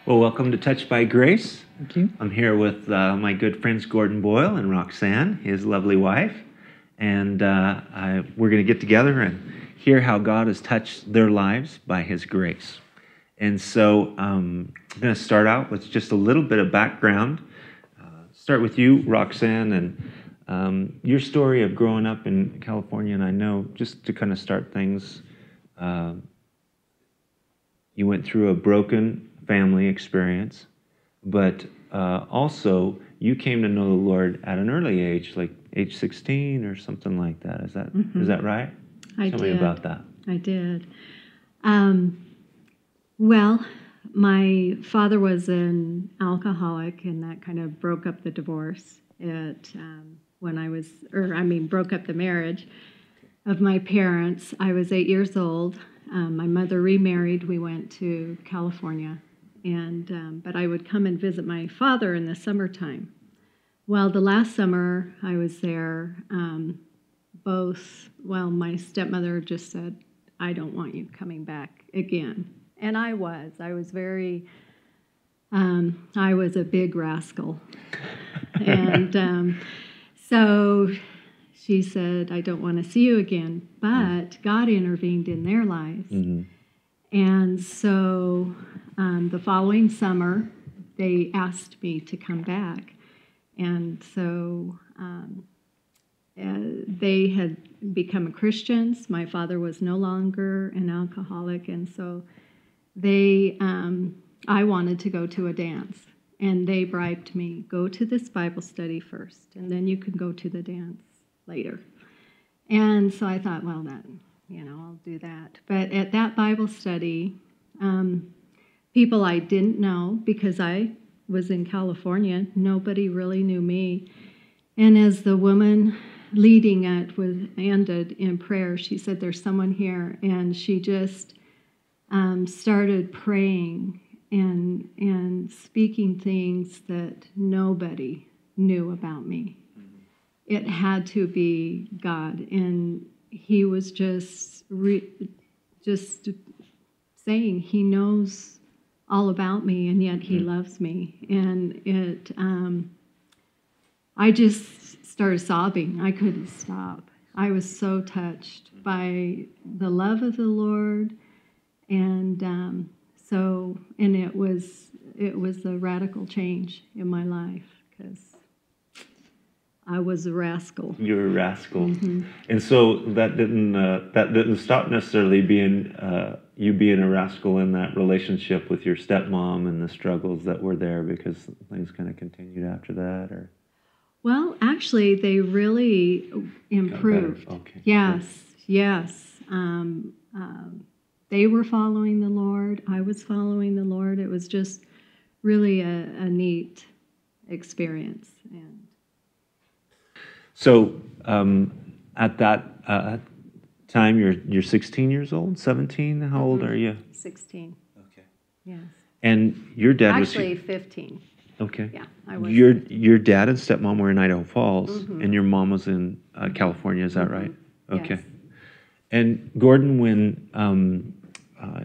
Well, welcome to Touched by Grace. Thank you. I'm here with my good friends Gordon Boyle and Roxanne, his lovely wife. And we're going to get together and hear how God has touched their lives by His grace. And so I'm going to start out with just a little bit of background. Start with you, Roxanne, and your story of growing up in California. And I know, just to kind of start things, you went through a broken family experience, but also you came to know the Lord at an early age, like age 16 or something like that. Is that right? Tell me about that. I did. Well, my father was an alcoholic, and that kind of broke up the divorce broke up the marriage of my parents. I was 8 years old. My mother remarried. We went to California, but I would come and visit my father in the summertime. Well, the last summer I was there, my stepmother just said, "I don't want you coming back again." And I was very, I was a big rascal. And so she said, "I don't want to see you again." But God intervened in their lives. Mm-hmm. And so the following summer, they asked me to come back. And so they had become Christians. My father was no longer an alcoholic. And so I wanted to go to a dance. And they bribed me, "Go to this Bible study first, and then you can go to the dance later." And so I thought, well, I'll do that. But at that Bible study, people I didn't know, because I was in California, nobody really knew me. And as the woman leading it ended in prayer, she said, "There's someone here," and she just started praying and speaking things that nobody knew about me. It had to be God, and He was just saying He knows all about me, and yet He loves me. And I just started sobbing. I couldn't stop. I was so touched by the love of the Lord, and it was a radical change in my life, because I was a rascal. You were a rascal. Mm-hmm. And so that didn't stop necessarily you being a rascal in that relationship with your stepmom and the struggles that were there, because things kind of continued after that, or? Well, actually, they really improved. Okay. Yes. They were following the Lord. I was following the Lord. It was just really a neat experience. And so at that time, you're 16 years old, 17? How old are you? 16. Okay. Yes. And your dad actually 15. Okay. Yeah, I was. Your dad and stepmom were in Idaho Falls, Mm-hmm. and your mom was in California. Is that right? Okay. Yes. And Gordon, when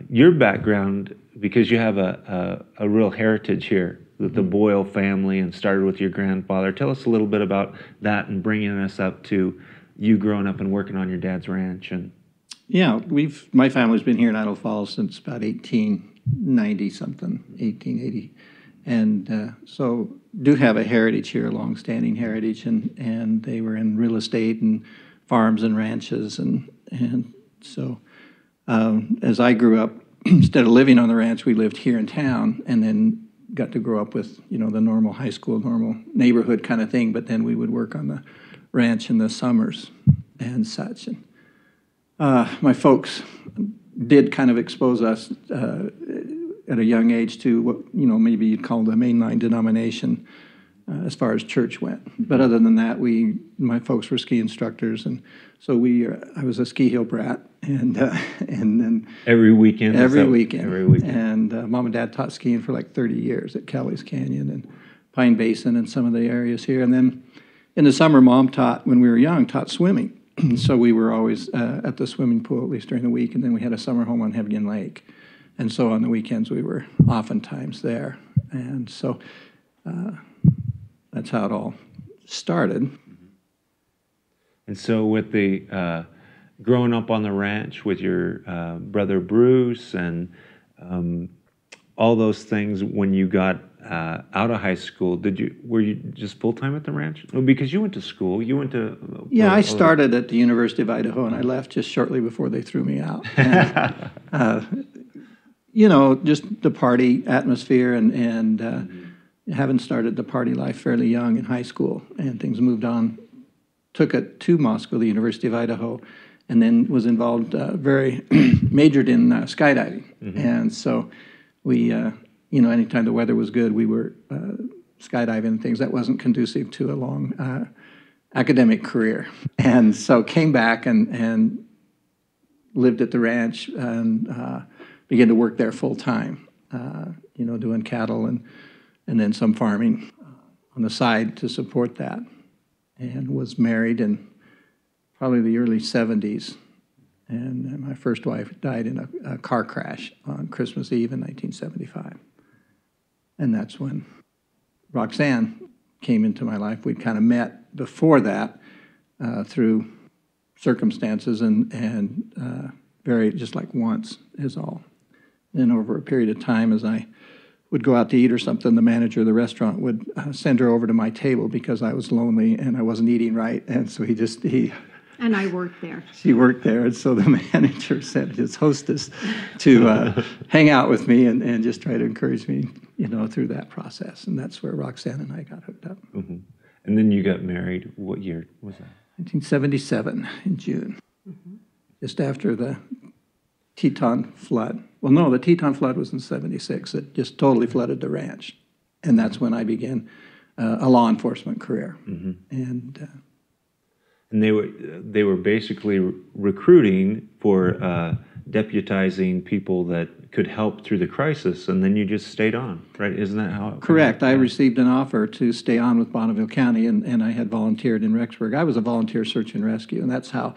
your background, because you have a real heritage here with the Boyle family, and started with your grandfather. Tell us a little bit about that, and bringing us up to you growing up and working on your dad's ranch. And yeah, my family's been here in Idaho Falls since about 1880, and so do have a heritage here, a long-standing heritage, and they were in real estate and farms and ranches, and so as I grew up, instead of living on the ranch, we lived here in town, and then got to grow up with the normal high school, normal neighborhood kind of thing. But then we would work on the ranch in the summers and such. And my folks did kind of expose us at a young age to what maybe you'd call the mainline denomination as far as church went. But other than that, my folks were ski instructors, and so I was a ski hill brat, and then every weekend. Every weekend. And Mom and Dad taught skiing for like 30 years at Kelly's Canyon and Pine Basin and some of the areas here. And then in the summer, Mom when we were young, taught swimming. So we were always at the swimming pool, at least during the week, and then we had a summer home on Hebgen Lake. And so on the weekends, we were oftentimes there. And so that's how it all started. And so with the growing up on the ranch with your brother Bruce and all those things, when you got out of high school, were you just full time at the ranch? No, because you went to school. You went to Yeah, I started at the University of Idaho, and I left just shortly before they threw me out. And, just the party atmosphere, and having started the party life fairly young in high school, and things moved on. Took it to Moscow, the University of Idaho, and then was involved, majored in skydiving. And so we, anytime the weather was good, we were skydiving and things. That wasn't conducive to a long academic career. And so came back and lived at the ranch and began to work there full time, doing cattle and then some farming on the side to support that. And was married in probably the early 70s. And my first wife died in a car crash on Christmas Eve in 1975. And that's when Roxanne came into my life. We'd kind of met before that through circumstances and very just like once is all. And over a period of time, as I would go out to eat or something, the manager of the restaurant would send her over to my table because I was lonely and I wasn't eating right. And so And I worked there. She worked there. And so the manager sent his hostess to hang out with me and just try to encourage me, through that process. And that's where Roxanne and I got hooked up. Mm-hmm. And then you got married. What year was that? 1977 in June, just after the Teton flood. Well, no, the Teton flood was in 76. It just totally flooded the ranch. And that's when I began a law enforcement career. And they were basically recruiting for deputizing people that could help through the crisis, and then you just stayed on, right? Isn't that how it Correct. I received an offer to stay on with Bonneville County, and I had volunteered in Rexburg. I was a volunteer search and rescue, and that's how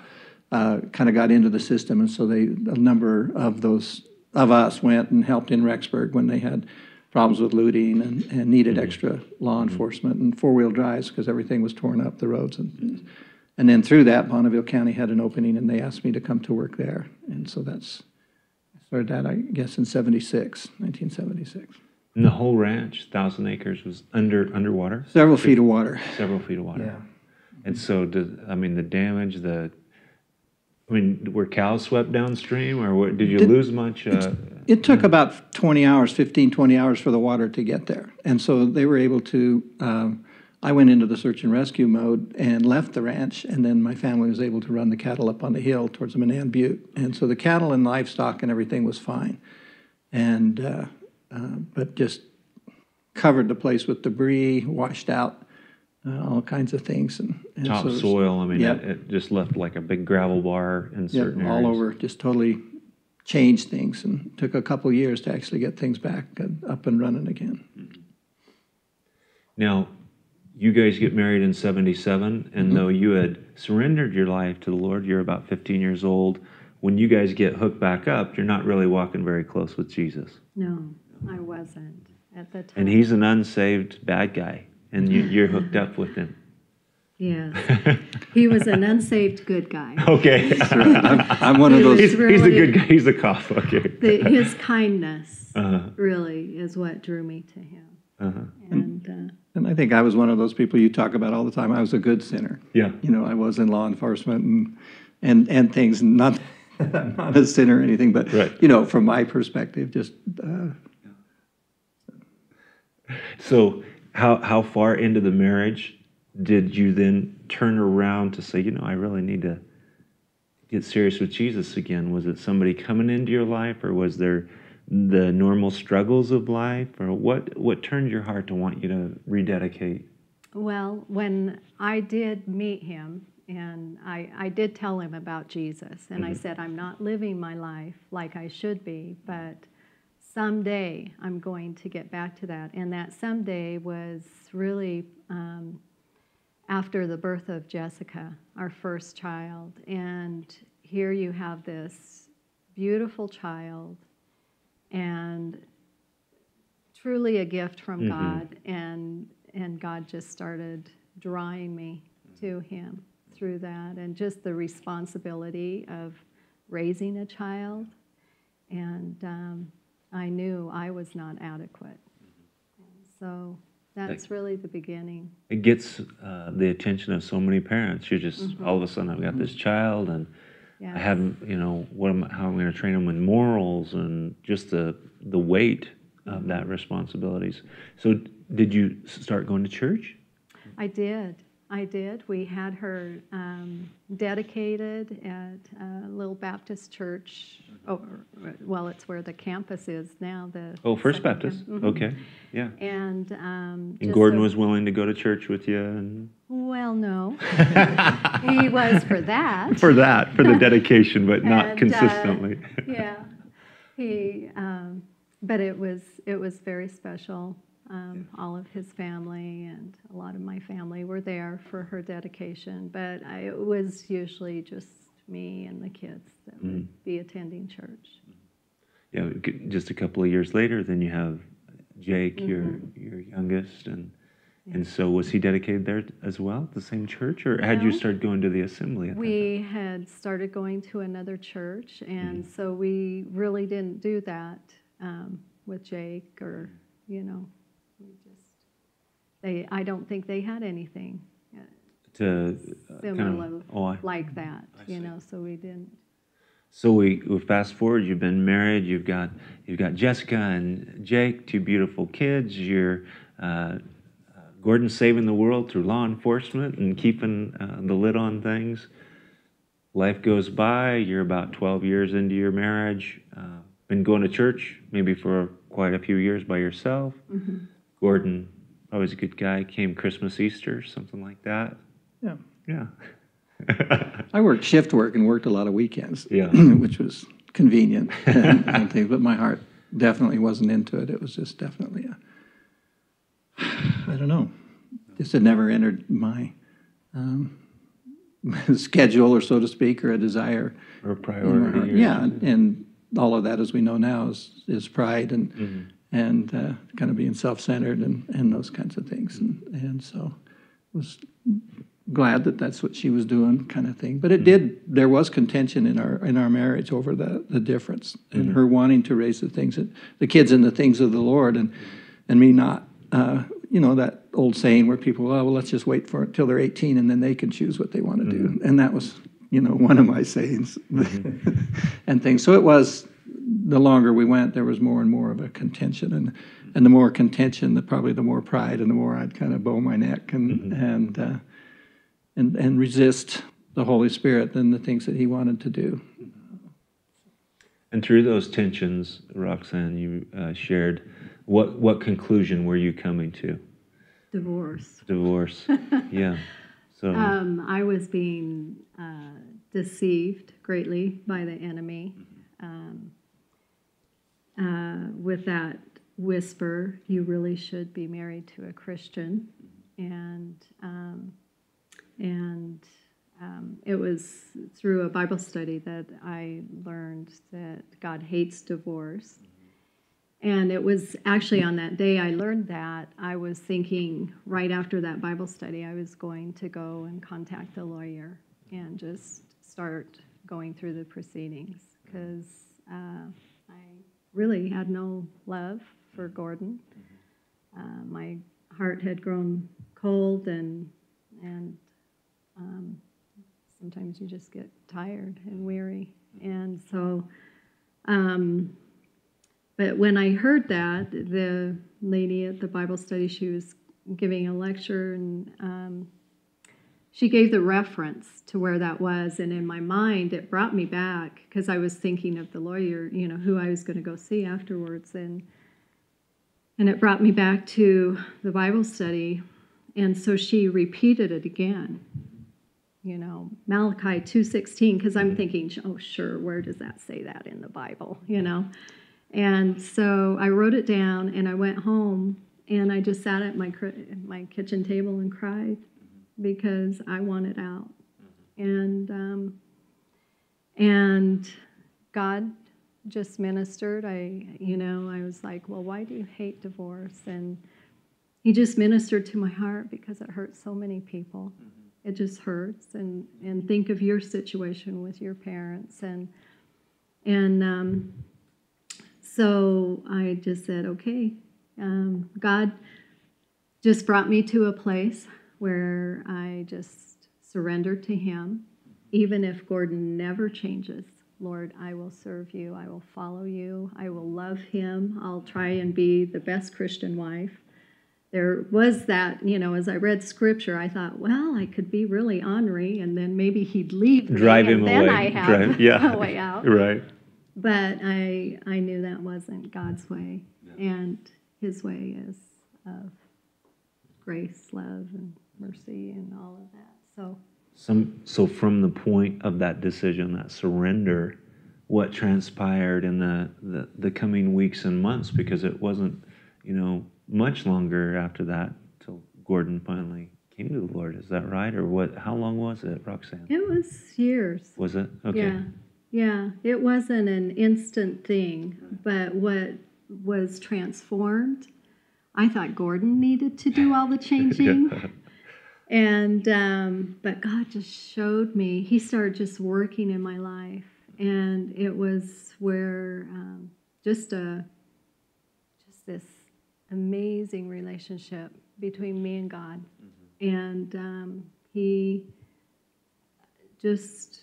kind of got into the system. And so a number of us went and helped in Rexburg when they had problems with looting and needed extra law enforcement and four-wheel drives because everything was torn up, the roads. And then through that, Bonneville County had an opening, and they asked me to come to work there. And so I started that, I guess, in 1976. And the whole ranch, 1,000 acres, was underwater? Several feet of water. Several feet of water. Yeah. And so, the damage, were cows swept downstream, or did you lose much? It took about 20 hours for the water to get there. And so they were able to, I went into the search and rescue mode and left the ranch, and then my family was able to run the cattle up on the hill towards the Manan Butte. And so the cattle and livestock and everything was fine. And, but just covered the place with debris, washed out all kinds of things. And Topsoil, it just left like a big gravel bar in certain areas. All over, just totally changed things, and took a couple years to actually get things back up and running again. Now, you guys get married in 77, and though you had surrendered your life to the Lord, you're about 15 years old. When you guys get hooked back up, you're not really walking very close with Jesus. No, I wasn't at the time. And he's an unsaved bad guy, and you're hooked up with him. Yes. He was an unsaved good guy. Okay. I'm one of those. He's the good guy. He's the cop. Okay. His kindness really is what drew me to him. And I think I was one of those people you talk about all the time. I was a good sinner. Yeah. I was in law enforcement and things, not a sinner or anything, but, right. From my perspective, just... So how far into the marriage did you then turn around to say, I really need to get serious with Jesus again? Was it somebody coming into your life, or was there the normal struggles of life, or what turned your heart to want you to rededicate? Well, when I did meet him, and I did tell him about Jesus, and I said, I'm not living my life like I should be, but someday I'm going to get back to that. And that someday was really after the birth of Jessica, our first child. And here you have this beautiful child, and truly a gift from God, and God just started drawing me to Him through that, and just the responsibility of raising a child, and I knew I was not adequate. And so that's really the beginning. It gets the attention of so many parents. You're just, all of a sudden, I've got this child, and I haven't, how am I going to train them in morals, and just the weight of that responsibilities. So did you start going to church? I did. We had her dedicated at a little Baptist church. Well, it's where the campus is now. First Baptist. Okay, yeah. And Gordon was willing to go to church with you? And... Well, no. He was for that. For the dedication, but not consistently. Yeah. He, but it was very special. All of his family and a lot of my family were there for her dedication, but it was usually just me and the kids that would be attending church. Yeah, just a couple of years later, then you have Jake, your youngest, and so was he dedicated there as well, the same church, or had you started going to the assembly at that time? We had started going to another church, and so we really didn't do that with Jake, or I don't think they had anything to similar like that, so we didn't. So we fast forward. You've been married. You've got Jessica and Jake, two beautiful kids. You're Gordon saving the world through law enforcement and keeping the lid on things. Life goes by. You're about 12 years into your marriage. Been going to church maybe for quite a few years by yourself. Gordon, always a good guy, came Christmas, Easter, something like that. Yeah. I worked shift work and worked a lot of weekends, yeah. which was convenient and things, but my heart definitely wasn't into it. It was just definitely I don't know, just had never entered my schedule, or so to speak, or a desire. Or a priority. And all of that, as we know now, is pride and kind of being self-centered and those kinds of things. And so was glad that that's what she was doing, kind of thing. But there was contention in our marriage over the difference, and her wanting to raise the kids in the things of the Lord, and me not. That old saying where people, well, let's just wait for it till they're 18 and then they can choose what they want to do. And that was, one of my sayings and things. So it was, the longer we went, there was more and more of a contention, and the more contention, probably the more pride, and the more I'd kind of bow my neck and resist the Holy Spirit than the things that He wanted to do. And through those tensions, Roxanne, you shared, what conclusion were you coming to? Divorce. Yeah. So I was being deceived greatly by the enemy. With that whisper, you really should be married to a Christian, and it was through a Bible study that I learned that God hates divorce. And it was actually on that day I learned that, I was thinking right after that Bible study I was going to go and contact the lawyer and just start going through the proceedings, because I really had no love for Gordon. My heart had grown cold, and sometimes you just get tired and weary. And so, but when I heard that, the lady at the Bible study, she was giving a lecture, and she gave the reference to where that was, and in my mind it brought me back, because I was thinking of the lawyer, who I was going to go see afterwards, and it brought me back to the Bible study. And so she repeated it again, Malachi 2:16, because I'm thinking, oh sure, where does that say that in the Bible, And so I wrote it down, and I went home, and I just sat at my kitchen table and cried, because I wanted out. And God just ministered. I was like, well, why do you hate divorce? And he just ministered to my heart because it hurts so many people. It just hurts. And think of your situation with your parents. And so I just said, okay, God just brought me to a place where I just surrendered to him. Even if Gordon never changes, Lord, I will serve you. I will follow you. I will love him. I'll try and be the best Christian wife. There was that, as I read scripture, I thought, well, I could be really ornery, and then maybe he'd leave me, Drive him and then away. I have a way out. Right. But I knew that wasn't God's way, and his way is of grace, love, and mercy, and all of that. So from the point of that decision, that surrender, what transpired in the coming weeks and months? Because it wasn't, much longer after that till Gordon finally came to the Lord. Is that right? Or what? How long was it, Roxanne? It was years. Was it? Okay. Yeah. It wasn't an instant thing, but what was transformed, I thought Gordon needed to do all the changing. And but God just showed me. He started just working in my life, and it was where just this amazing relationship between me and God, and he just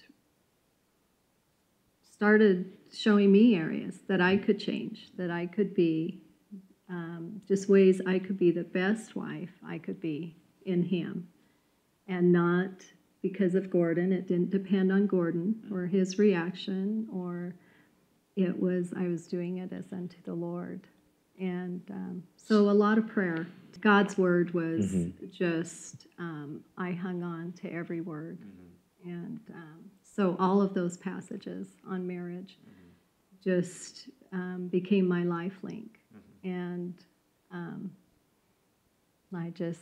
started showing me areas that I could change, that I could be, just ways I could be the best wife I could be in him. And not because of Gordon. It didn't depend on Gordon or his reaction, or I was doing it as unto the Lord. And so a lot of prayer. God's word was just, I hung on to every word. And so all of those passages on marriage just became my life link. And I just,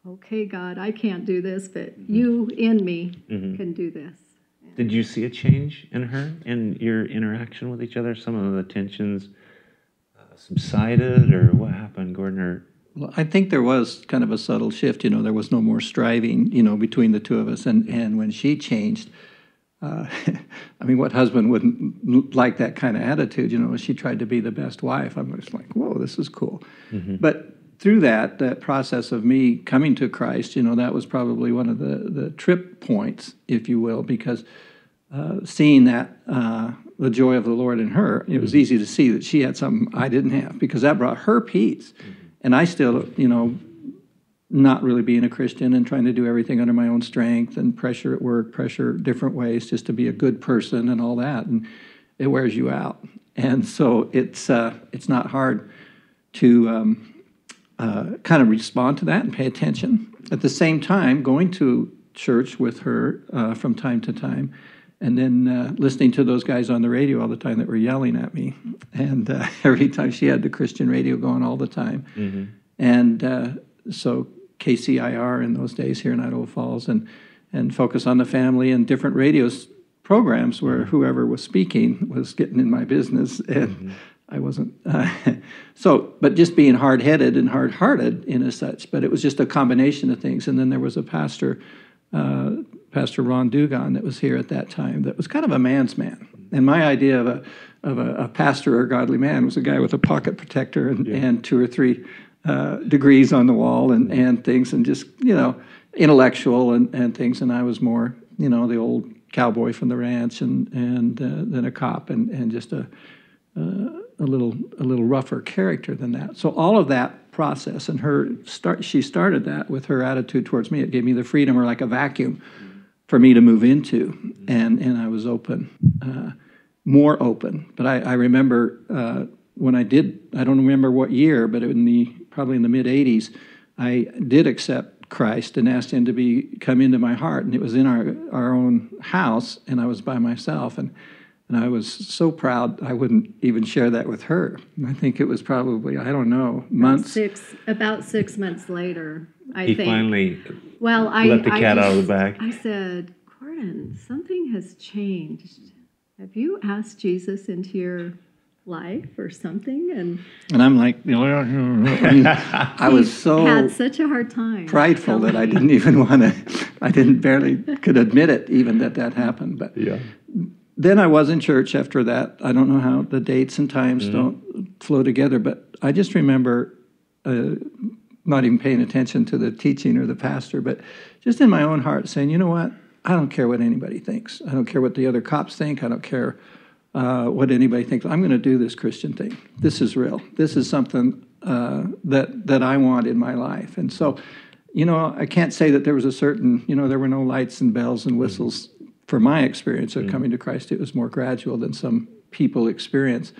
okay, God, I can't do this, but you in me can do this. Did you see a change in her, in your interaction with each other? Some of the tensions subsided, or what happened, Gordon? Or Well, I think there was kind of a subtle shift. There was no more striving, between the two of us. And when she changed, what husband wouldn't like that kind of attitude? She tried to be the best wife. I'm just like, whoa, this is cool. But through that process of me coming to Christ, that was probably one of the trip points, if you will, because seeing that the joy of the Lord in her, it was easy to see that she had something I didn't have, because that brought her peace. And I still, not really being a Christian and trying to do everything under my own strength, and pressure at work, pressure different ways just to be a good person and all that, and it wears you out. And so it's not hard to kind of respond to that and pay attention. At the same time, going to church with her from time to time, and then listening to those guys on the radio all the time that were yelling at me. And every time she had the Christian radio going all the time. And so KCIR in those days here in Idaho Falls, and Focus on the Family, and different programs where whoever was speaking was getting in my business. And I wasn't. But just being hard-headed and hard-hearted in a such. But it was just a combination of things. And then there was a pastor, Pastor Ron Dugan, that was here at that time, that was kind of a man's man. And my idea of a pastor or a godly man was a guy with a pocket protector and 2 or 3 degrees on the wall and things, and just, intellectual and things. And I was more, the old cowboy from the ranch, and then a cop, and just a little rougher character than that. So all of that process, and she started that with her attitude towards me. It gave me the freedom, or like a vacuum, for me to move into, and I was open, more open. But I remember when I don't remember what year, but probably in the mid-'80s, I did accept Christ and asked him to come into my heart, and it was in our own house, and I was by myself, and I was so proud I wouldn't even share that with her. I think it was probably, I don't know, months. About 6 months later, I he think. finally Well, let the cat out of the bag. I said, Gordon, something has changed. have you asked Jesus into your life or something? And I'm like, I mean, I was so had such a hard time. prideful that I didn't even want to, I didn't barely could admit it even that happened. But Yeah. then I was in church after that. I don't know how the dates and times don't flow together, but I just remember not even paying attention to the teaching or the pastor, but just in my own heart saying, you know what? I don't care what anybody thinks. I don't care what the other cops think. I don't care what anybody thinks. I'm going to do this Christian thing. This is real. This is something that I want in my life. And so, I can't say that there was a certain, there were no lights and bells and whistles for my experience of coming to Christ. It was more gradual than some people experience.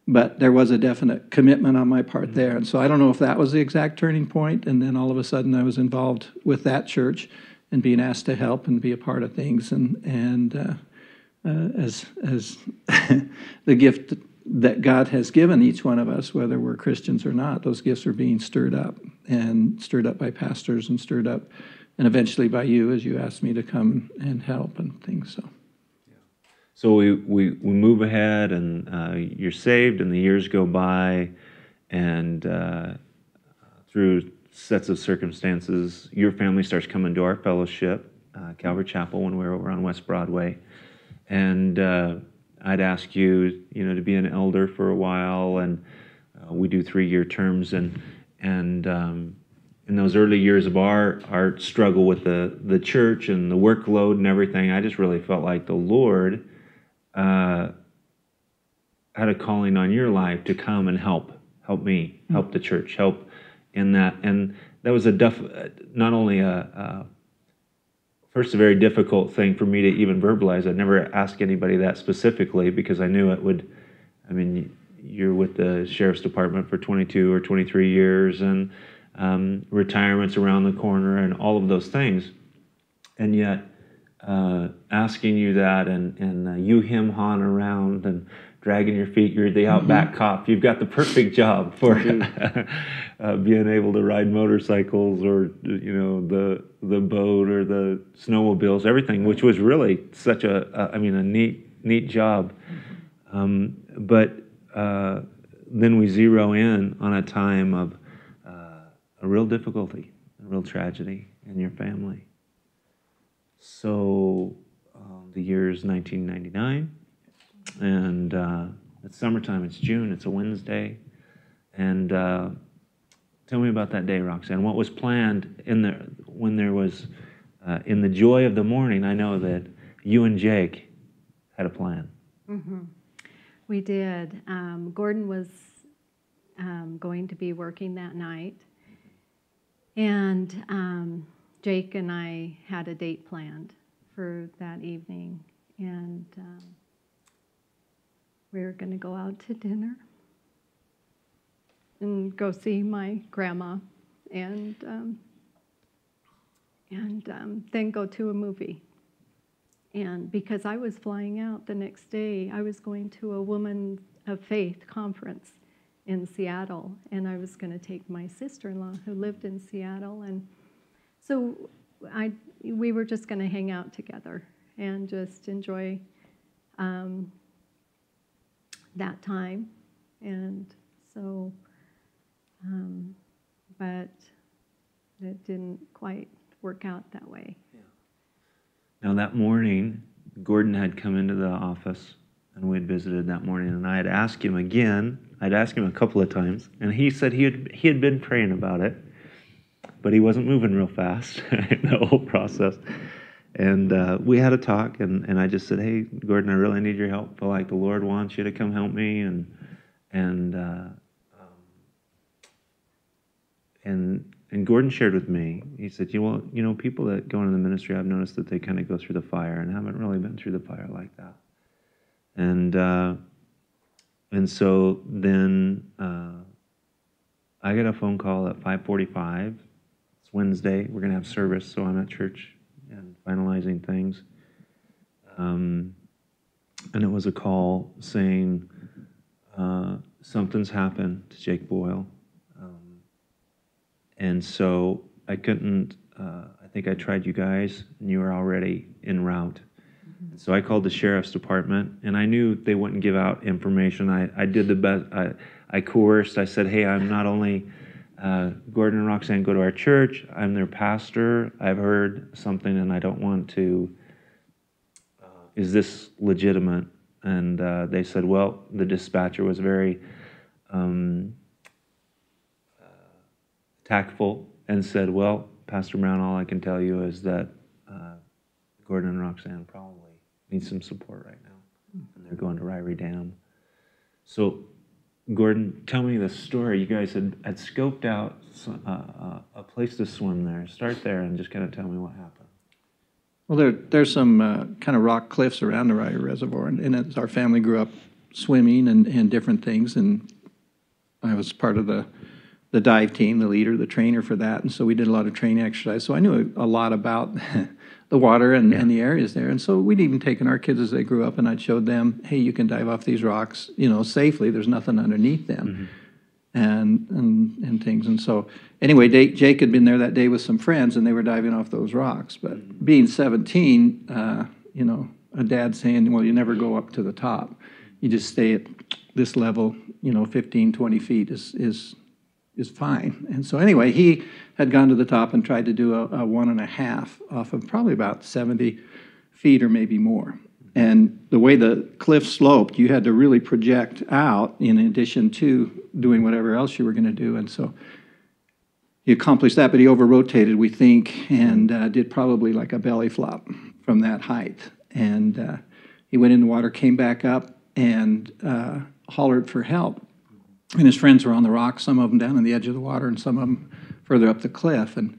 But there was a definite commitment on my part there. And so I don't know if that was the exact turning point. And then all of a sudden I was involved with that church and being asked to help and be a part of things. And as the gift that God has given each one of us, whether we're Christians or not, those gifts are being stirred up by pastors and stirred up, and eventually by you as you asked me to come and help and things. So we move ahead, and you're saved, and the years go by, and through sets of circumstances, your family starts coming to our fellowship, Calvary Chapel, when we were over on West Broadway. And I'd ask you, to be an elder for a while, and we do 3-year terms. And in those early years of our struggle with the church and the workload and everything, I just really felt like the Lord had a calling on your life to come and help me, help the church, help in that. And that was not only first, a very difficult thing for me to even verbalize. I'd never ask anybody that specifically because I knew it would. I mean, you're with the sheriff's department for 22 or 23 years, and retirement's around the corner, and all of those things. And yet, asking you that, and you him-hawing around and dragging your feet, you're the outback cop. You've got the perfect job for being able to ride motorcycles or the boat or the snowmobiles, everything, which was really such a neat job. But then we zero in on a time of a real difficulty, a real tragedy in your family. So the year is 1999. And it's summertime, it's June, it's a Wednesday. And tell me about that day, Roxanne. What was planned when there was, in the joy of the morning, I know that you and Jake had a plan. Mm-hmm. We did. Gordon was going to be working that night. And Jake and I had a date planned for that evening. And we were going to go out to dinner and go see my grandma, and then go to a movie. And because I was flying out the next day, I was going to a Woman of Faith conference in Seattle, and I was going to take my sister-in-law who lived in Seattle, and so we were just going to hang out together and just enjoy that time. And so, but it didn't quite work out that way. Yeah. Now that morning, Gordon had come into the office, and we had visited that morning, and I had asked him again. I'd asked him a couple of times, and he said he had been praying about it, but he wasn't moving real fast in the whole process. And we had a talk, and I just said, "Hey, Gordon, I really need your help. I feel like the Lord wants you to come help me." And Gordon shared with me. He said, people that go into the ministry, I've noticed that they kind of go through the fire and haven't really been through the fire like that. And so then I get a phone call at 5:45. It's Wednesday. We're going to have service, so I'm at church and finalizing things. And it was a call saying something's happened to Jake Boyle. And so I couldn't, I think I tried you guys, and you were already en route. So I called the sheriff's department, and I knew they wouldn't give out information. I did the best. I coerced. I said, hey, I'm not only Gordon and Roxanne go to our church, I'm their pastor. I've heard something, and I don't want to. Is this legitimate? And they said, well, the dispatcher was very tactful and said, well, Pastor Brown, all I can tell you is that Gordon and Roxanne probably need some support right now, and they're going to Ryrie Dam. So, Gordon, tell me the story. You guys had scoped out a place to swim there. Start there and just kind of tell me what happened. Well, there's some kind of rock cliffs around the Ryrie Reservoir, and our family grew up swimming and different things, and I was part of the dive team, the leader, the trainer for that, and so we did a lot of training exercise. So I knew a lot about the water and the areas there, and so we'd even taken our kids as they grew up, and I'd showed them, hey, you can dive off these rocks, safely. There's nothing underneath them, and things. And so anyway, Jake had been there that day with some friends, and they were diving off those rocks. But being 17, a dad saying, well, you never go up to the top. You just stay at this level, 15, 20 feet is fine. And so anyway, he had gone to the top and tried to do a 1.5 off of probably about 70 feet or maybe more. And the way the cliff sloped, you had to really project out in addition to doing whatever else you were going to do. And so he accomplished that, but he over-rotated, we think, and did probably like a belly flop from that height. And he went in the water, came back up, and hollered for help. And his friends were on the rocks, some of them down on the edge of the water and some of them further up the cliff. And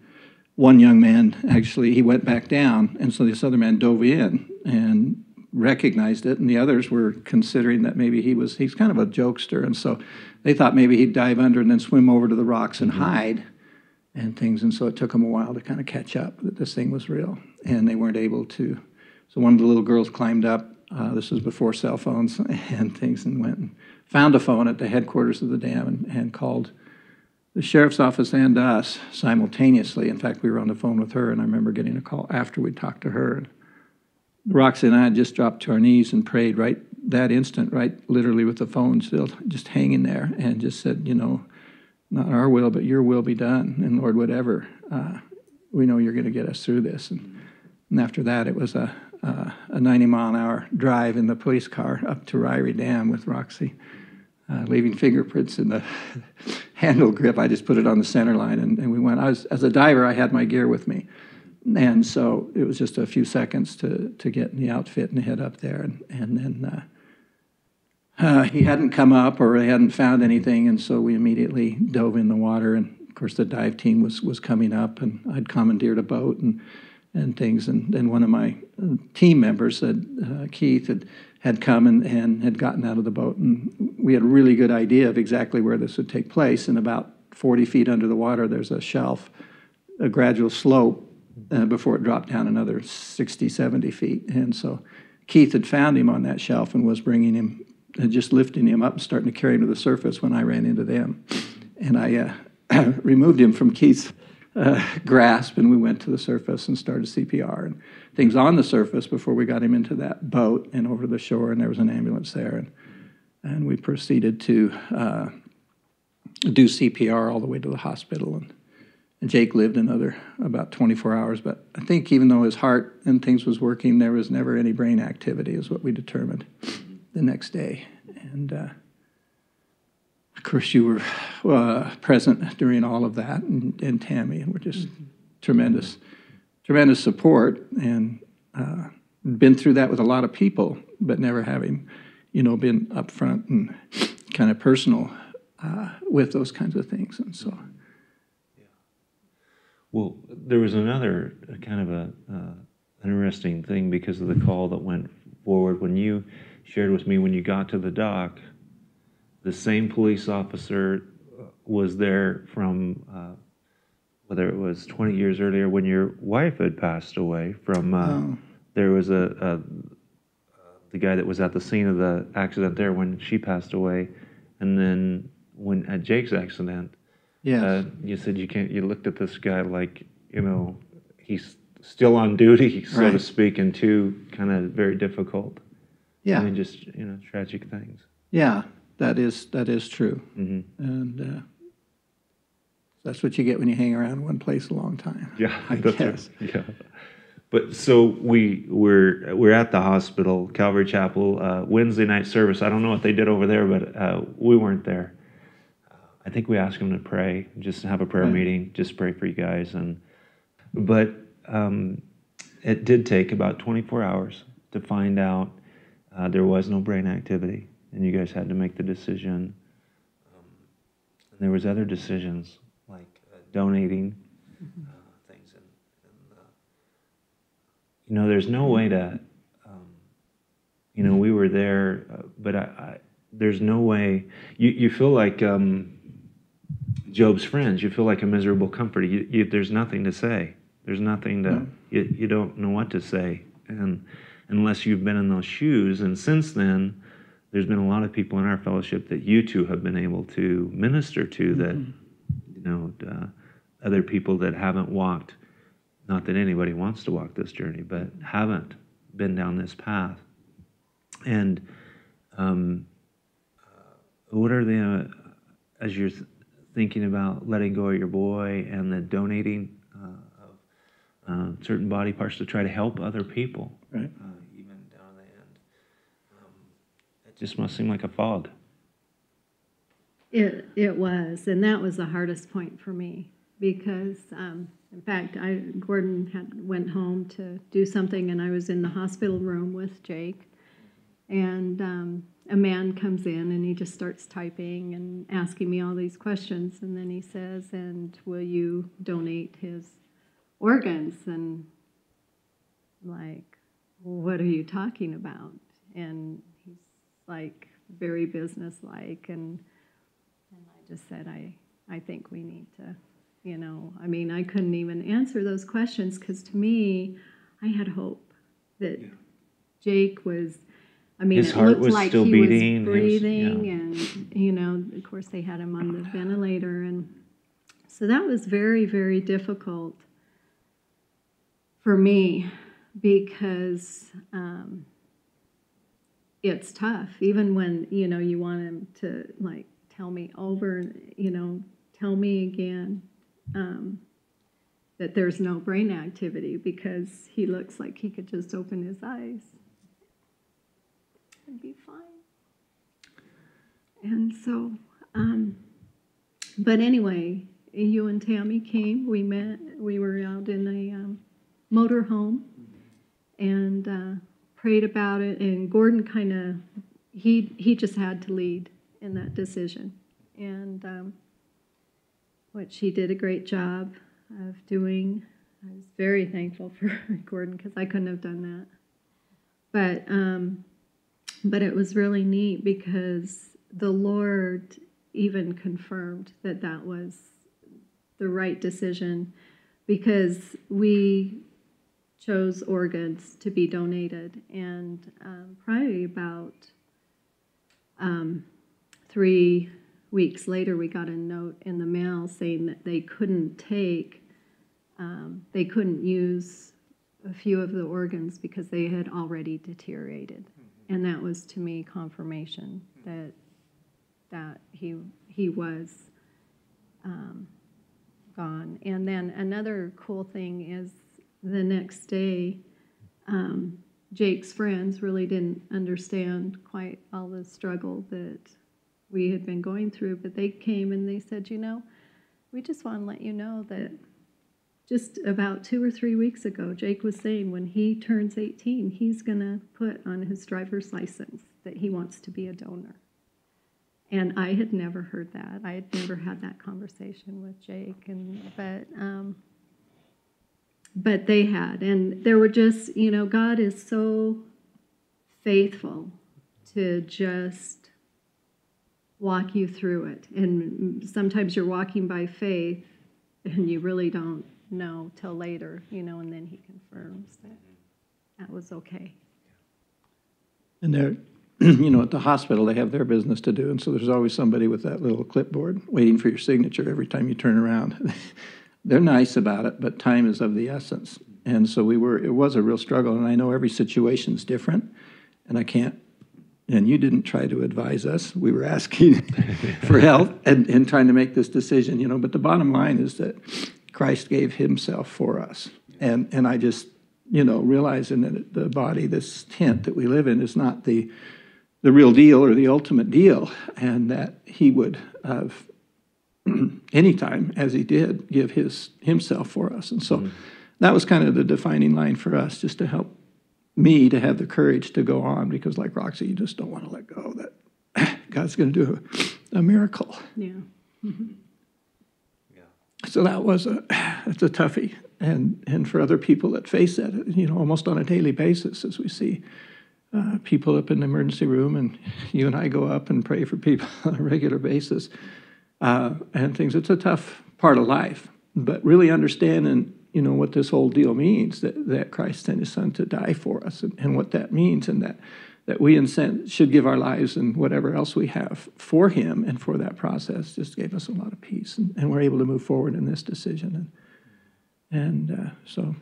one young man, actually, he went back down, and so this other man dove in and recognized it, and the others were considering that maybe he's kind of a jokester, and so they thought maybe he'd dive under and then swim over to the rocks and hide and things, and so it took them a while to kind of catch up that this thing was real, and they weren't able to. So one of the little girls climbed up, this was before cell phones and things, and went and found a phone at the headquarters of the dam and called the sheriff's office and us simultaneously. In fact, we were on the phone with her, and I remember getting a call after we talked to her. Roxy and I had just dropped to our knees and prayed right that instant, right literally with the phone still just hanging there, and just said, not our will, but your will be done. And Lord, whatever, we know you're going to get us through this. And after that, it was a 90-mile-an-hour drive in the police car up to Ryrie Dam with Roxy, leaving fingerprints in the handle grip. I just put it on the center line, and we went. As a diver, I had my gear with me. And so it was just a few seconds to get in the outfit and head up there. And then he hadn't come up or they hadn't found anything, and so we immediately dove in the water. And, of course, the dive team was coming up, and I'd commandeered a boat and things. And then one of my team members said, Keith, had come and had gotten out of the boat. And we had a really good idea of exactly where this would take place. And about 40 feet under the water, there's a shelf, a gradual slope, before it dropped down another 60, 70 feet. And so Keith had found him on that shelf and was bringing him, just lifting him up and starting to carry him to the surface when I ran into them. And I removed him from Keith's grasp, and we went to the surface and started CPR and things on the surface before we got him into that boat and over the shore, and there was an ambulance there. And we proceeded to do CPR all the way to the hospital. And Jake lived another about 24 hours, but I think even though his heart and things was working, there was never any brain activity, is what we determined the next day. And of course, you were present during all of that, and Tammy, and we're just tremendous support, and been through that with a lot of people, but never having, been upfront and kind of personal with those kinds of things, and so. Well, there was another kind of an interesting thing because of the call that went forward. When you shared with me when you got to the dock, the same police officer was there from, whether it was 20 years earlier when your wife had passed away, from, there was the guy that was at the scene of the accident there when she passed away, and then when at Jake's accident, yes. You said you looked at this guy like, he's still on duty, so to Right. speak, and two, kind of very difficult. Yeah. I mean, just, tragic things. Yeah, that is true. Hmm. And that's what you get when you hang around one place a long time. Yeah, I that's guess. right. Yeah. But so we're at the hospital, Calvary Chapel, Wednesday night service. I don't know what they did over there, but we weren't there. I think we asked them to pray, just have a prayer Right. meeting, just pray for you guys. But it did take about 24 hours to find out there was no brain activity, and you guys had to make the decision. And there was other decisions like donating things, and there's no way to, we were there, but there's no way. You feel like Job's friends. You feel like a miserable comforter. There's nothing to say. There's nothing to. You don't know what to say, and unless you've been in those shoes. And since then, there's been a lot of people in our fellowship that you two have been able to minister to. That other people that haven't walked. Not that anybody wants to walk this journey, but haven't been down this path. And what are the as you're thinking about letting go of your boy and the donating of certain body parts to try to help other people, Right. even down to the end. It just must seem like a fog. It was, and that was the hardest point for me because, in fact, Gordon went home to do something, and I was in the hospital room with Jake, and a man comes in, and he just starts typing and asking me all these questions, and then he says, "And will you donate his organs?" And I'm like, "What are you talking about?" And he's like very businesslike, and I just said, I think we need to, I mean, I couldn't even answer those questions because to me, I had hope that Jake was, I mean, His it heart looked was like still he beating. was breathing, and, of course, they had him on the ventilator. And so that was very, very difficult for me because it's tough, even when, you want him to, like, tell me over, tell me again that there's no brain activity because he looks like he could just open his eyes and be fine. And so, but anyway, you and Tammy came, we met, we were out in a motor home and prayed about it, and Gordon kind of, he just had to lead in that decision, and which he did a great job of doing. I was very thankful for Gordon because I couldn't have done that. But it was really neat because the Lord even confirmed that that was the right decision because we chose organs to be donated, and probably about 3 weeks later, we got a note in the mail saying that they couldn't use a few of the organs because they had already deteriorated, and that was to me confirmation that he was gone. And then another cool thing is the next day, Jake's friends really didn't understand quite all the struggle that we had been going through, but they came and they said, we just want to let you know that just about 2 or 3 weeks ago, Jake was saying when he turns 18, he's going to put on his driver's license that he wants to be a donor. And I had never heard that. I had never had that conversation with Jake, but they had. And there were just, God is so faithful to just walk you through it. And sometimes you're walking by faith and you really don't know till later, and then he confirms that that was okay. And they're, at the hospital, they have their business to do, and so there's always somebody with that little clipboard waiting for your signature every time you turn around. They're nice about it, but time is of the essence. and so it was a real struggle, and I know every situation's different, and I can't, and you didn't try to advise us. We were asking for help and trying to make this decision, but the bottom line is that Christ gave himself for us. And I just, realizing that the body, this tent that we live in, is not the real deal or the ultimate deal, and that he would have, anytime, as he did, give himself for us. And so that was kind of the defining line for us, just to help me to have the courage to go on, because like Roxy, you just don't want to let go that God's going to do a miracle. Yeah. Mm-hmm. So that was it's a toughie, and for other people that face that, almost on a daily basis, as we see people up in the emergency room, and you and I go up and pray for people on a regular basis, and things. It's a tough part of life, but really understanding, what this whole deal means, that Christ sent his son to die for us, and what that means, and that we should give our lives and whatever else we have for him, and for that process just gave us a lot of peace, and we're able to move forward in this decision. And so.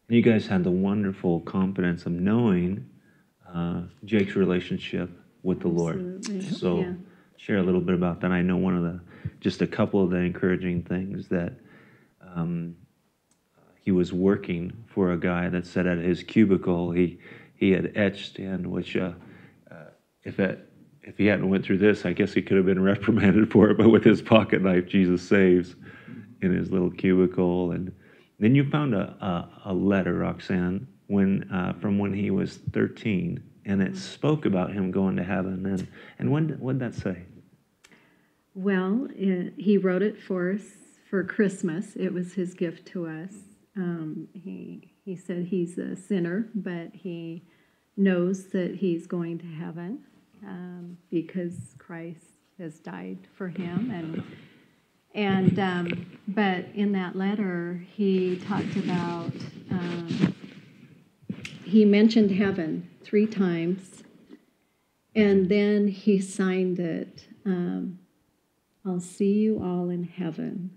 You guys had the wonderful confidence of knowing Jake's relationship with the Lord. So share a little bit about that. I know just a couple of the encouraging things that he was working for a guy that said at his cubicle he had etched in, which if he hadn't went through this, I guess he could have been reprimanded for it, but with his pocket knife, Jesus saves, in his little cubicle. And then you found a letter, Roxanne, from when he was 13, and it spoke about him going to heaven. And what did that say? Well, he wrote it for us for Christmas. It was his gift to us. He said he's a sinner, but he knows that he's going to heaven because Christ has died for him. But in that letter, he talked about, he mentioned heaven 3 times, and then he signed it, I'll see you all in heaven.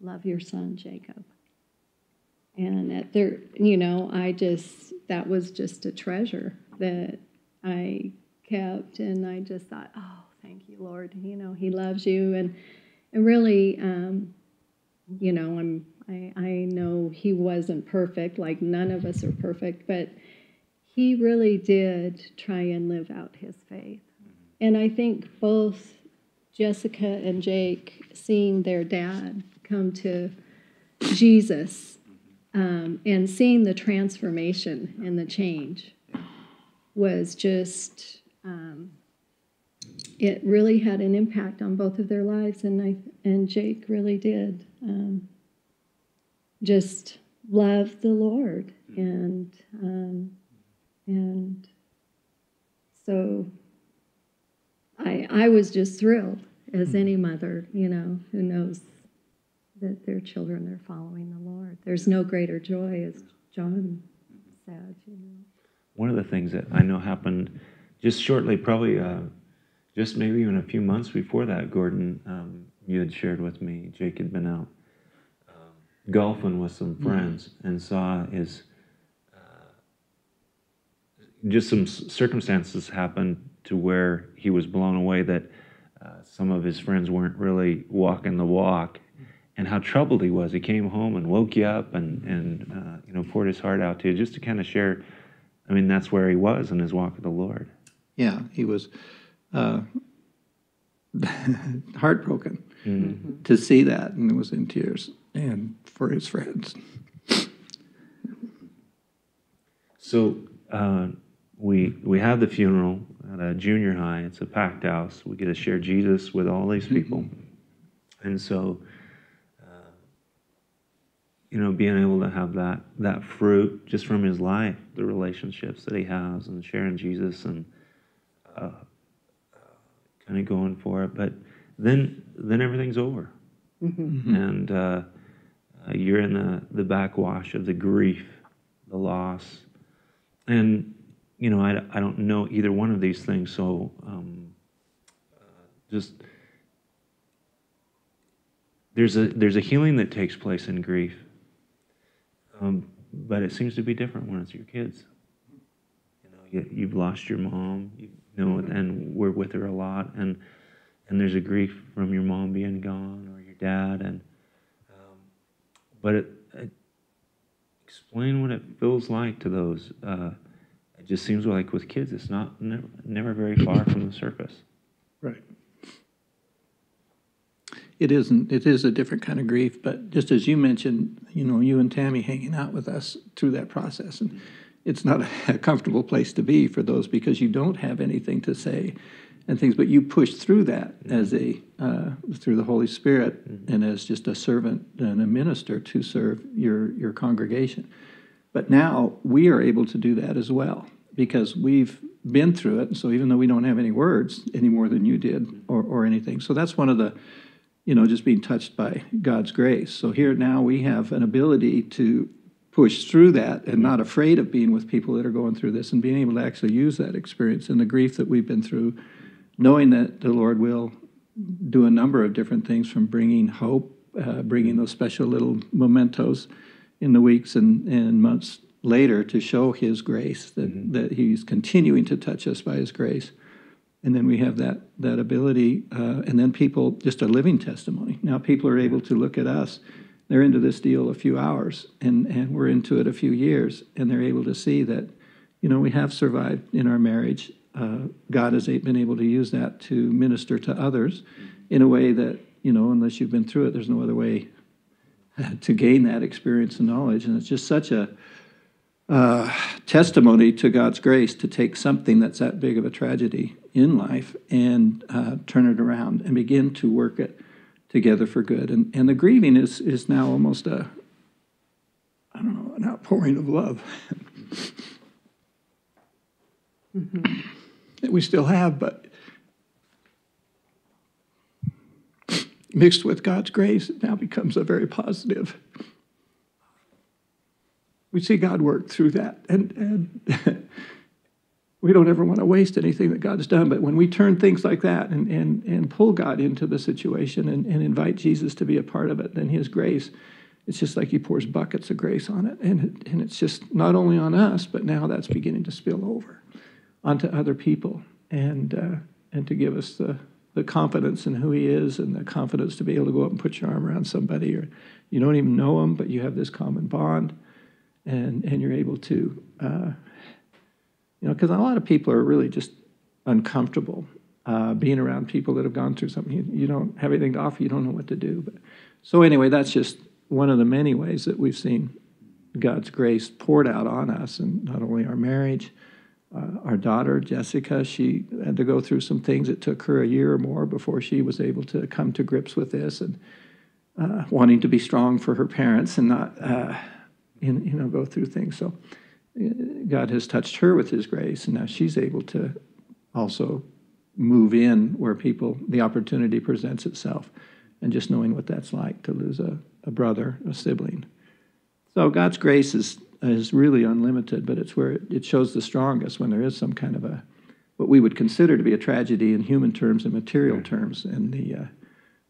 Love your son, Jacob. And that was just a treasure that I kept, and I just thought, oh, thank you, Lord. He loves you, and really, I know he wasn't perfect, like none of us are perfect, but he really did try and live out his faith. And I think both Jessica and Jake, seeing their dad come to Jesus, and seeing the transformation and the change was just, it really had an impact on both of their lives, and Jake really did just love the Lord, and so I was just thrilled, as any mother, who knows that their children are following the Lord. There's no greater joy, as John said. One of the things that I know happened just shortly, probably just maybe even a few months before that, Gordon, you had shared with me, Jake had been out golfing with some friends and saw his, just some circumstances happened to where he was blown away that some of his friends weren't really walking the walk, and how troubled he was. He came home and woke you up and poured his heart out to you, just to kind of share. I mean, that's where he was in his walk with the Lord. Yeah, he was heartbroken to see that, and was in tears, and for his friends. So we have the funeral at a junior high. It's a packed house. We get to share Jesus with all these people. And so, being able to have that fruit just from his life, the relationships that he has, and sharing Jesus, and kind of going for it. But then everything's over. And you're in the backwash of the grief, the loss. And, I don't know either one of these things, so just there's a healing that takes place in grief. but it seems to be different when it's your kids. You've lost your mom, and we're with her a lot, and there's a grief from your mom being gone or your dad, but explain what it feels like to those. It just seems like with kids, it's never very far from the surface. Right. It isn't. It is a different kind of grief, but just as you mentioned, you and Tammy hanging out with us through that process, and it's not a comfortable place to be for those because you don't have anything to say and things, but you push through that as through the Holy Spirit and as just a servant and a minister to serve your congregation. But now we are able to do that as well because we've been through it. And so even though we don't have any words any more than you did or anything, so that's one of the, just being touched by God's grace. So here now we have an ability to push through that and not afraid of being with people that are going through this and being able to actually use that experience and the grief that we've been through, knowing that the Lord will do a number of different things from bringing hope, bringing those special little mementos in the weeks and months later to show His grace, that He's continuing to touch us by His grace. And then we have that ability, and then people, just a living testimony. Now people are able to look at us. They're into this deal a few hours, and we're into it a few years, and they're able to see that, we have survived in our marriage. God has been able to use that to minister to others in a way that, unless you've been through it, there's no other way to gain that experience and knowledge. And it's just such a testimony to God's grace to take something that's that big of a tragedy in life and turn it around and begin to work it together for good. And the grieving is now almost an outpouring of love that we still have, but mixed with God's grace, it now becomes a very positive. We see God work through that, and we don't ever want to waste anything that God's done, but when we turn things like that and pull God into the situation and invite Jesus to be a part of it, then His grace, it's just like He pours buckets of grace on it, and it's just not only on us, but now that's beginning to spill over onto other people, and to give us the confidence in who He is and the confidence to be able to go up and put your arm around somebody, or you don't even know them, but you have this common bond, and you're able to, because a lot of people are really just uncomfortable being around people that have gone through something. You don't have anything to offer, you don't know what to do. But so anyway, that's just one of the many ways that we've seen God's grace poured out on us, and not only our marriage. Our daughter, Jessica, she had to go through some things. It took her a year or more before she was able to come to grips with this, and wanting to be strong for her parents and not, go through things. So God has touched her with His grace, and now she's able to also move in where the opportunity presents itself, and just knowing what that's like to lose a brother, a sibling. So God's grace is really unlimited, but it's where it shows the strongest when there is some kind of what we would consider to be a tragedy in human terms and material terms, and the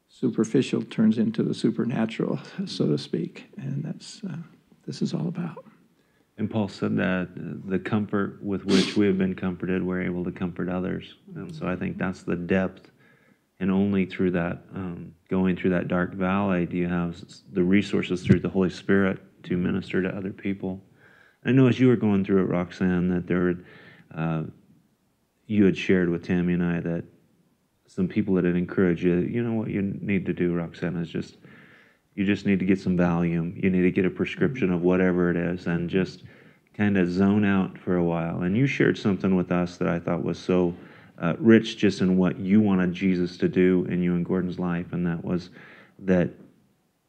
superficial turns into the supernatural, so to speak, and that's this is all about. And Paul said that the comfort with which we have been comforted, we're able to comfort others. And so I think that's the depth, and only through that, going through that dark valley, do you have the resources through the Holy Spirit to minister to other people. I know as you were going through it, Roxanne, that you had shared with Tammy and I that some people that had encouraged you, what you need to do, Roxanne, is you just need to get some Valium. You need to get a prescription of whatever it is and just kind of zone out for a while. And you shared something with us that I thought was so rich just in what you wanted Jesus to do in you and Gordon's life, and that was that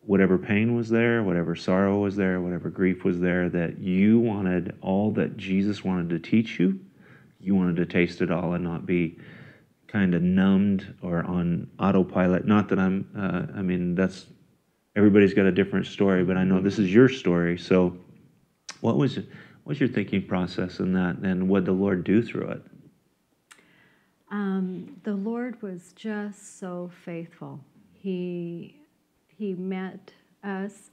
whatever pain was there, whatever sorrow was there, whatever grief was there, that you wanted all that Jesus wanted to teach you. You wanted to taste it all and not be kind of numbed or on autopilot. Not that that's, everybody's got a different story, but I know this is your story. So what's your thinking process in that, and what did the Lord do through it? The Lord was just so faithful. He met us.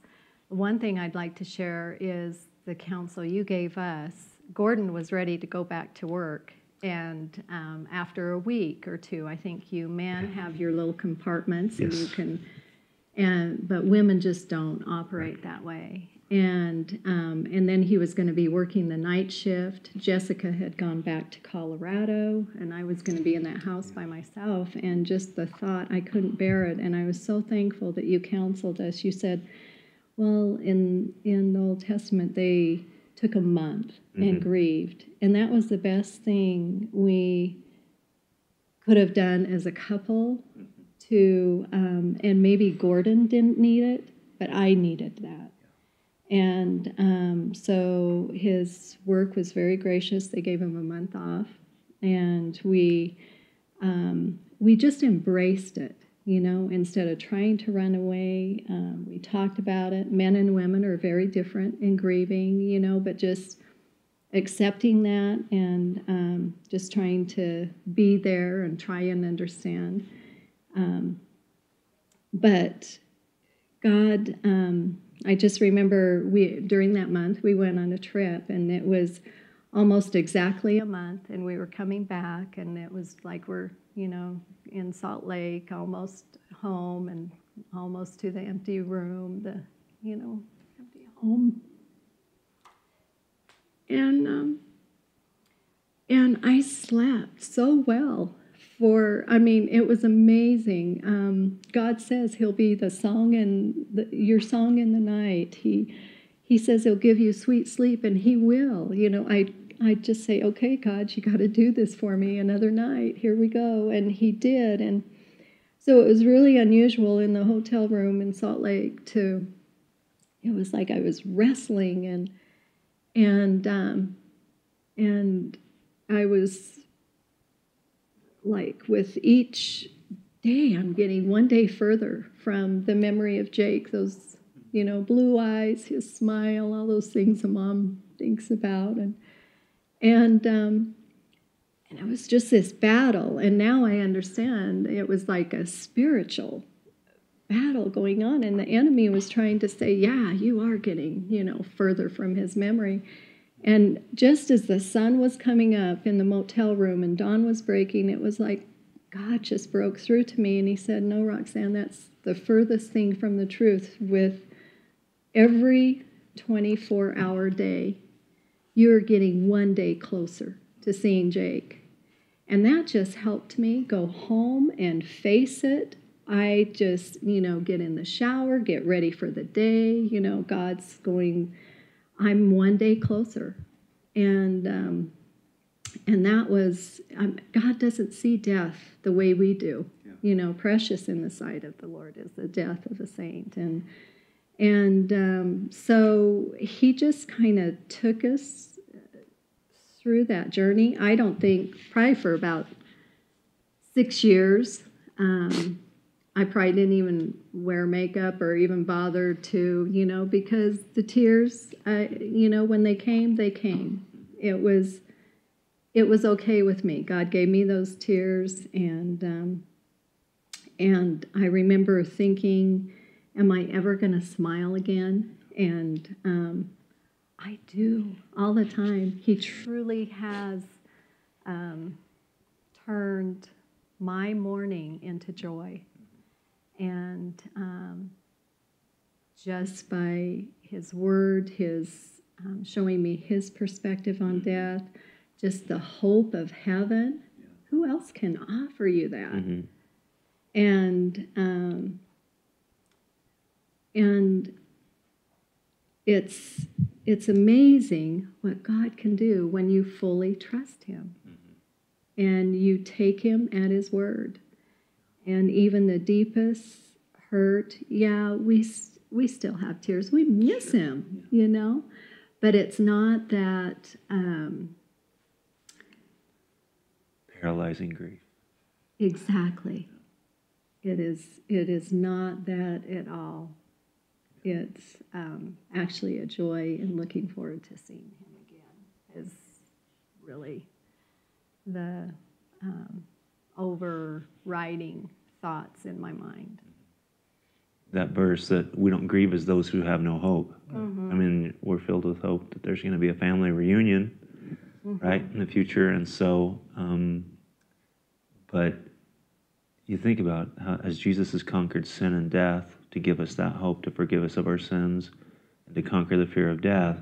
One thing I'd like to share is the counsel you gave us, Gordon was ready to go back to work. And after a week or two, I think you men have your little compartments, and you can, but women just don't operate that way. And then he was going to be working the night shift. Jessica had gone back to Colorado, and I was going to be in that house by myself. And just the thought, I couldn't bear it. And I was so thankful that you counseled us. You said, well, in the Old Testament, they took a month and grieved. And that was the best thing we could have done as a couple to, and maybe Gordon didn't need it, but I needed that. And so his work was very gracious. They gave him a month off, and we just embraced it, you know, instead of trying to run away. We talked about it. Men and women are very different in grieving, you know, but just accepting that and just trying to be there and try and understand. But God, I just remember during that month we went on a trip, and it was almost exactly a month, and we were coming back, and it was like we're, you know, in Salt Lake, almost home and almost to the empty room, the, you know, empty home. And I slept so well it was amazing. God says he'll be the song and your song in the night. He says he'll give you sweet sleep, and he will. You know, I just say, okay, God, you got to do this for me another night. Here we go. And he did. And so it was really unusual in the hotel room in Salt Lake it was like I was wrestling and I was like, with each day, I'm getting one day further from the memory of Jake, those, you know, blue eyes, his smile, all those things a mom thinks about. And it was just this battle. And now I understand it was like a spiritual battle going on. And the enemy was trying to say, yeah, you are getting, you know, further from his memory. And just as the sun was coming up in the motel room and dawn was breaking, it was like God just broke through to me, and he said, no, Roxanne, that's the furthest thing from the truth. With every 24-hour day, you're getting one day closer to seeing Jake. And that just helped me go home and face it. I just, you know, get in the shower, get ready for the day. You know, God's going, I'm one day closer. And that was, God doesn't see death the way we do. Yeah. You know, precious in the sight of the Lord is the death of a saint. And so he just kind of took us through that journey. I don't think, probably for about 6 years, I probably didn't even wear makeup or even bother to, you know, because the tears, you know, when they came, they came. It was okay with me. God gave me those tears, and I remember thinking, am I ever going to smile again? And I do all the time. He truly has turned my mourning into joy. And just by his word, his showing me his perspective on death, just the hope of heaven. Yeah. Who else can offer you that? Mm-hmm. And it's amazing what God can do when you fully trust him. Mm-hmm. And you take him at his word. And even the deepest hurt, yeah, we still have tears. We miss him, you know. But it's not that paralyzing grief. Exactly. It is not that at all. It's actually a joy, and looking forward to seeing him again is really the overriding thoughts in my mind. that verse that we don't grieve as those who have no hope. I mean, we're filled with hope that there's going to be a family reunion, right, in the future. And so, but you think about how, as Jesus has conquered sin and death to give us that hope, to forgive us of our sins, and to conquer the fear of death,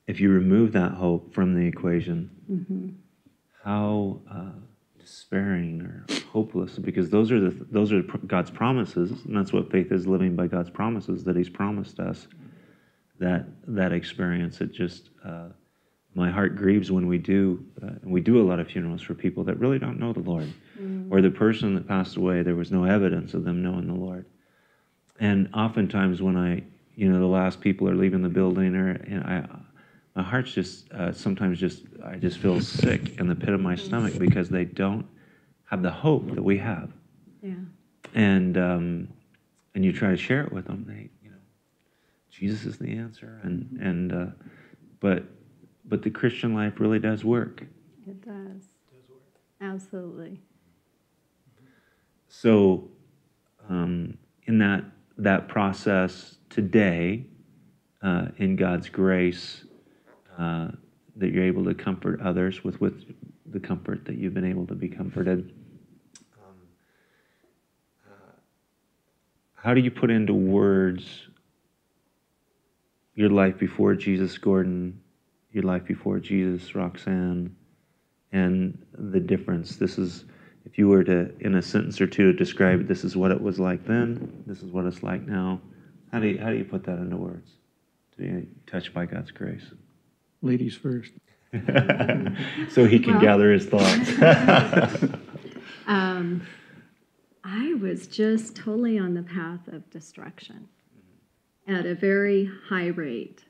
if you remove that hope from the equation, how despairing or hopeless, because those are God's promises, and that's what faith is, living by God's promises that He's promised us. That experience, it just my heart grieves when we do a lot of funerals for people that really don't know the Lord, or the person that passed away, there was no evidence of them knowing the Lord. And oftentimes when the last people are leaving the building, my heart's just sometimes I just feel sick in the pit of my stomach because they don't have the hope that we have. Yeah. And you try to share it with them. Jesus is the answer, but the Christian life really does work. It does. Absolutely. So, in that process today, in God's grace, that you're able to comfort others with the comfort that you've been able to be comforted. How do you put into words your life before Jesus, Gordon, your life before Jesus, Roxanne, and the difference? This is, if you were to, in a sentence or two, describe this is what it was like then, this is what it's like now. How do you put that into words to be touched by God's grace? Ladies first. So he can gather his thoughts. I was just totally on the path of destruction at a very high rate,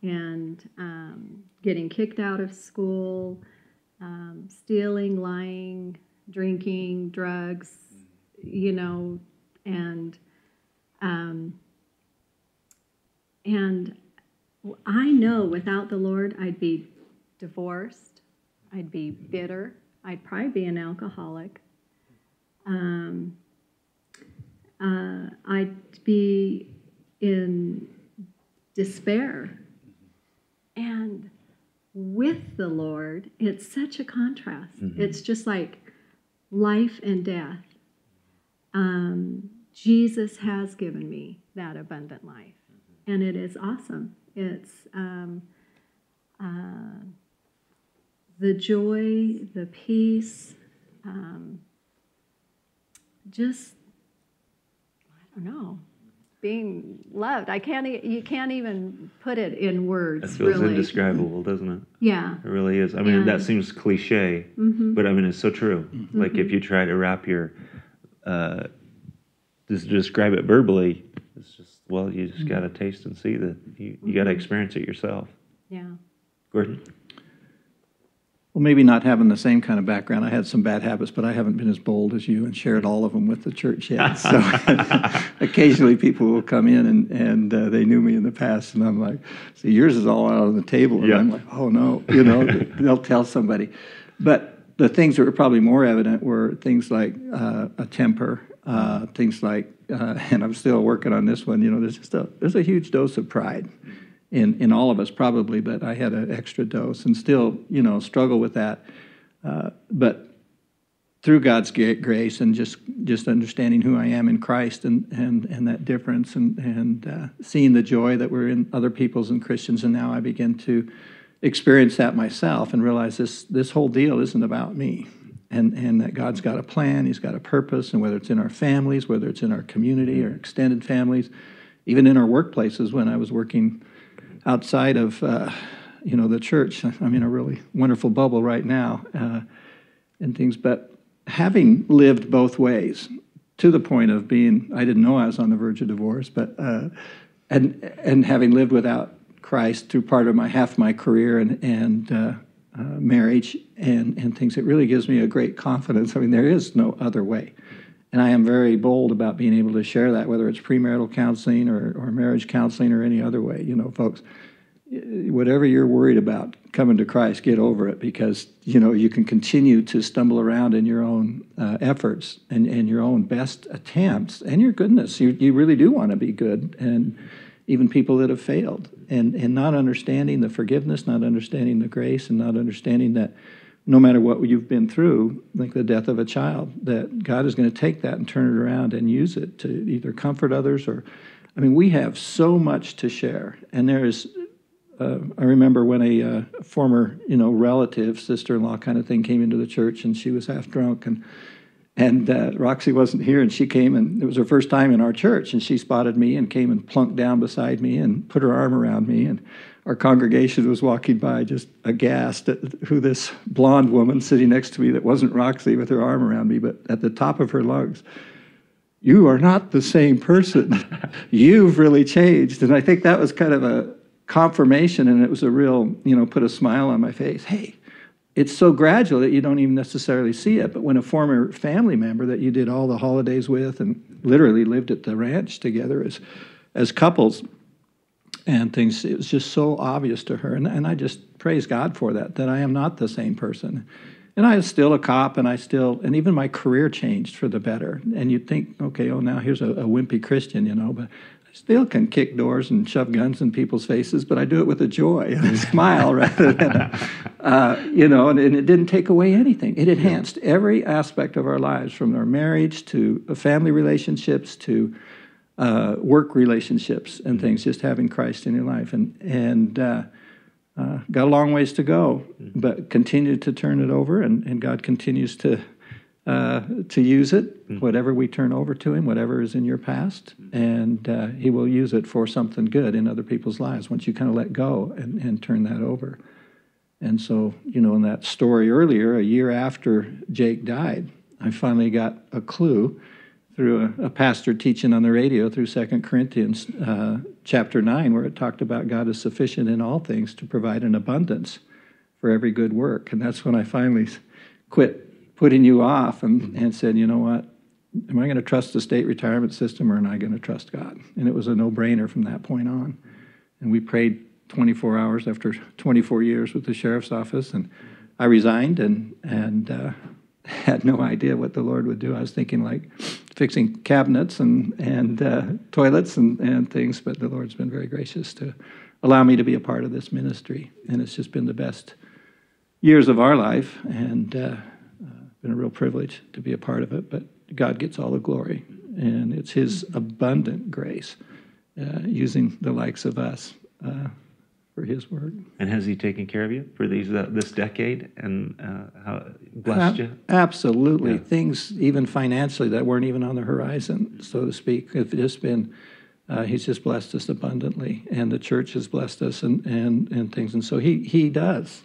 and getting kicked out of school, stealing, lying, drinking, drugs, and I know without the Lord, I'd be divorced, I'd be bitter, I'd probably be an alcoholic. I'd be in despair. And with the Lord, it's such a contrast. It's just like life and death. Jesus has given me that abundant life, and it is awesome. It's the joy, the peace, just, I don't know, being loved. You can't even put it in words. That feels really indescribable, doesn't it? Yeah. It really is. I mean, that seems cliche, but I mean, it's so true. Like if you try to wrap just describe it verbally, it's just, well, you just got to taste and see that. You got to experience it yourself. Yeah. Gordon? Well, maybe not having the same kind of background. I had some bad habits, but I haven't been as bold as you and shared all of them with the church yet. So occasionally people will come in and they knew me in the past, and I'm like, see, yours is all out on the table. And I'm like, oh, no, they'll tell somebody. But the things that were probably more evident were things like a temper, things like, and I'm still working on this one, there's a huge dose of pride in all of us probably, but I had an extra dose and still, struggle with that. But through God's grace and just understanding who I am in Christ and that difference and seeing the joy that we're in other people's and Christians, and now I begin to experience that myself and realize this whole deal isn't about me, and that God's got a plan, He's got a purpose, and whether it's in our families, whether it's in our community or extended families, even in our workplaces. When I was working outside of, the church, I'm in a really wonderful bubble right now, and things. But having lived both ways, to the point of being, I didn't know I was on the verge of divorce, but and having lived without Christ through part of half my career and marriage and things, it really gives me a great confidence. I mean, there is no other way. And I am very bold about being able to share that, whether it's premarital counseling or marriage counseling or any other way. Folks, whatever you're worried about coming to Christ, get over it, because you can continue to stumble around in your own efforts and your own best attempts and your goodness. You really do want to be good, and even people that have failed, and not understanding the forgiveness, not understanding the grace, and not understanding that no matter what you've been through, like the death of a child, that God is going to take that and turn it around and use it to either comfort others or, we have so much to share. And there is, I remember when a former, relative, sister-in-law kind of thing came into the church, and she was half drunk, and Roxy wasn't here, and she came, and it was her first time in our church, and she spotted me and came and plunked down beside me and put her arm around me, and our congregation was walking by just aghast at who this blonde woman sitting next to me that wasn't Roxy with her arm around me, but at the top of her lungs, "You are not the same person. You've really changed." And I think that was kind of a confirmation, and it was a real, put a smile on my face. Hey, it's so gradual that you don't even necessarily see it, but when a former family member that you did all the holidays with and literally lived at the ranch together as couples and things, it was just so obvious to her, and I just praise God for that I am not the same person. And I was still a cop, and even my career changed for the better. And you'd think, okay, now here's a wimpy Christian, but I still can kick doors and shove guns in people's faces, but I do it with a joy and a smile rather than, and it didn't take away anything. It enhanced every aspect of our lives, from our marriage to family relationships to work relationships and things, just having Christ in your life. And got a long ways to go, but continue to turn it over, and God continues to use it, whatever we turn over to Him, whatever is in your past, and He will use it for something good in other people's lives once you kind of let go and turn that over. And so, in that story earlier, a year after Jake died, I finally got a clue through a pastor teaching on the radio through 2 Corinthians chapter 9, where it talked about God is sufficient in all things to provide an abundance for every good work. And that's when I finally quit putting you off and said, you know what, am I going to trust the state retirement system, or am I going to trust God? And it was a no-brainer from that point on. And we prayed 24 hours after 24 years with the sheriff's office, and I resigned and had no idea what the Lord would do. I was thinking like fixing cabinets and toilets and things, but the Lord's been very gracious to allow me to be a part of this ministry, and it's just been the best years of our life, and been a real privilege to be a part of it. But God gets all the glory, and it's His abundant grace using the likes of us for His work. And has He taken care of you for this decade, and how blessed you? Absolutely. Yeah. Things, even financially, that weren't even on the horizon, so to speak, have just been, He's just blessed us abundantly, and the church has blessed us and things. And so He does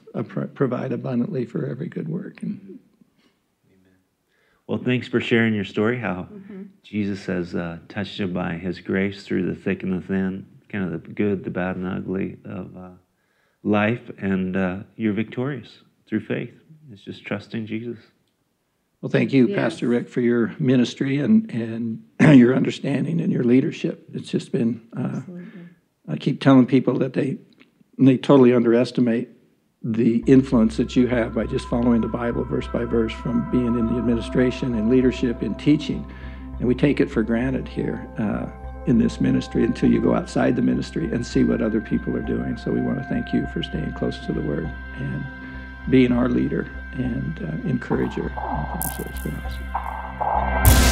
provide abundantly for every good work. And well, thanks for sharing your story, how Jesus has touched you by His grace through the thick and the thin, kind of the good, the bad, and the ugly of life, and you're victorious through faith. It's just trusting Jesus. Well, thank you, yes, Pastor Rick, for your ministry and your understanding and your leadership. It's just been, I keep telling people that they totally underestimate the influence that you have by just following the Bible verse by verse, from being in the administration and leadership and teaching. And we take it for granted here in this ministry until you go outside the ministry and see what other people are doing. So we want to thank you for staying close to the Word and being our leader and encourager. So it's been awesome.